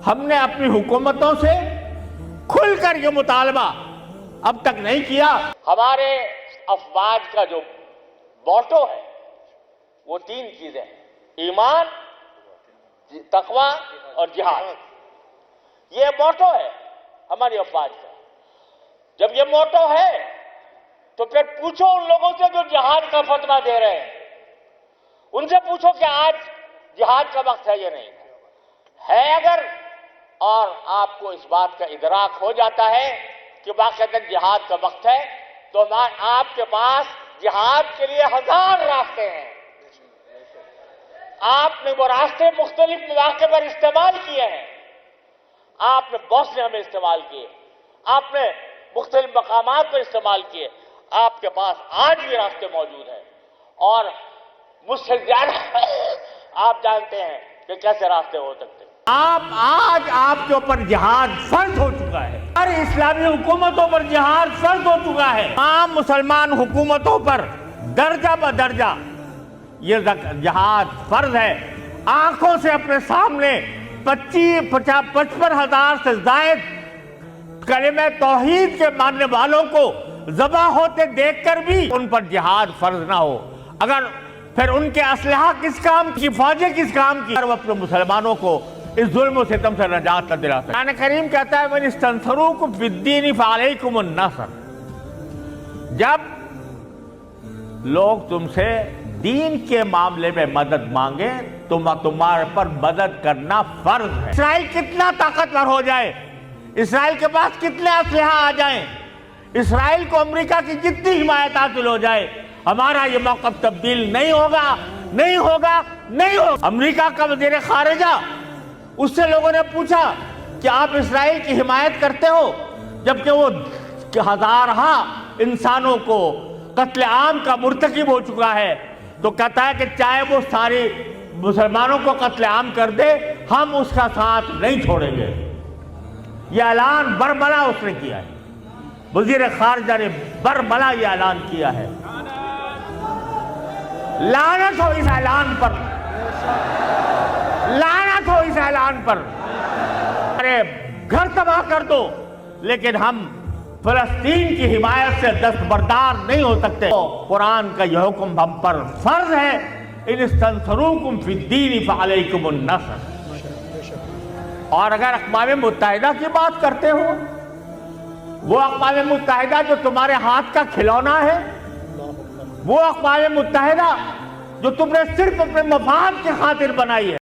ہم نے اپنی حکومتوں سے کھل کر یہ مطالبہ اب تک نہیں کیا۔ ہمارے افواج کا جو موٹو ہے وہ 3 چیزیں ہیں: ایمان، تقوی اور جہاد۔ یہ موٹو ہے ہماری افواج کا۔ جب یہ موٹو ہے تو پھر پوچھو ان لوگوں سے جو جہاد کا فتویٰ دے رہے ہیں، ان سے پوچھو کہ آج جہاد کا وقت ہے یا نہیں ہے۔ اگر اور آپ کو اس بات کا ادراک ہو جاتا ہے کہ واقعتاً جہاد کا وقت ہے، تو آپ کے پاس جہاد کے لیے 1000 راستے ہیں۔ آپ نے وہ راستے مختلف مواقع پر استعمال کیے ہیں۔ آپ نے بہت سے ہمیں استعمال کیے، آپ نے مختلف مقامات پر استعمال کیے۔ آپ کے پاس آج بھی راستے موجود ہیں، اور مجھ سے زیادہ آپ جانتے ہیں کہ کیسے راستے ہو سکتے ہیں۔ آج آپ کے اوپر جہاد فرض ہو چکا ہے، ہر اسلامی حکومتوں پر جہاد فرض ہو چکا ہے۔ تمام مسلمان حکومتوں پر درجہ بدرجہ یہ جہاد فرض ہے۔ آنکھوں سے اپنے سامنے 55,000 سے زائد کلمہ توحید کے ماننے والوں کو ذبح ہوتے دیکھ کر بھی ان پر جہاد فرض نہ ہو، اگر پھر ان کے اسلحہ کس کام کی، فوجیں کس کام کی، وہ اپنے مسلمانوں کو اس ظلم و ستم سے نجات نہ دلا سکتے۔ قرآن کریم کہتا ہے وَإِنِ اسْتَنْصَرُوكُمْ فِي الدِّينِ فَعَلَيْكُمُ النَّصْرُ۔ جب لوگ تم سے دین کے معاملے میں مدد مانگے تو تمہارے پر مدد کرنا فرض ہے۔ اسرائیل کتنا طاقتور ہو جائے، اسرائیل کے پاس کتنے اسلحہ آ جائیں، اسرائیل کو امریکہ کی جتنی حمایت حاصل ہو جائے، ہمارا یہ موقف تبدیل نہیں ہوگا، نہیں ہوگا، نہیں ہوگا۔ امریکہ کا وزیر خارجہ، اس سے لوگوں نے پوچھا کہ آپ اسرائیل کی حمایت کرتے ہو جبکہ وہ ہزارہا انسانوں کو قتل عام کا مرتکب ہو چکا ہے، تو کہتا ہے کہ چاہے وہ سارے مسلمانوں کو قتل عام کر دے، ہم اس کا ساتھ نہیں چھوڑیں گے۔ یہ اعلان برملا اس نے کیا ہے، وزیر خارجہ نے برملا یہ اعلان کیا ہے۔ لعنت ہو اس اعلان پر، لعنت ہو اس اعلان پر۔ ارے گھر تباہ کر دو، لیکن ہم فلسطین کی حمایت سے دستبردار نہیں ہو سکتے۔ قرآن کا یہ حکم ہم پر فرض ہے، ان استنصروکم فی الدین فعلیکم النصر۔ اور اگر اقوام متحدہ کی بات کرتے ہو، وہ اقوام متحدہ جو تمہارے ہاتھ کا کھلونا ہے، وہ اقوام متحدہ جو تم نے صرف اپنے مفاد کی خاطر بنائی ہے،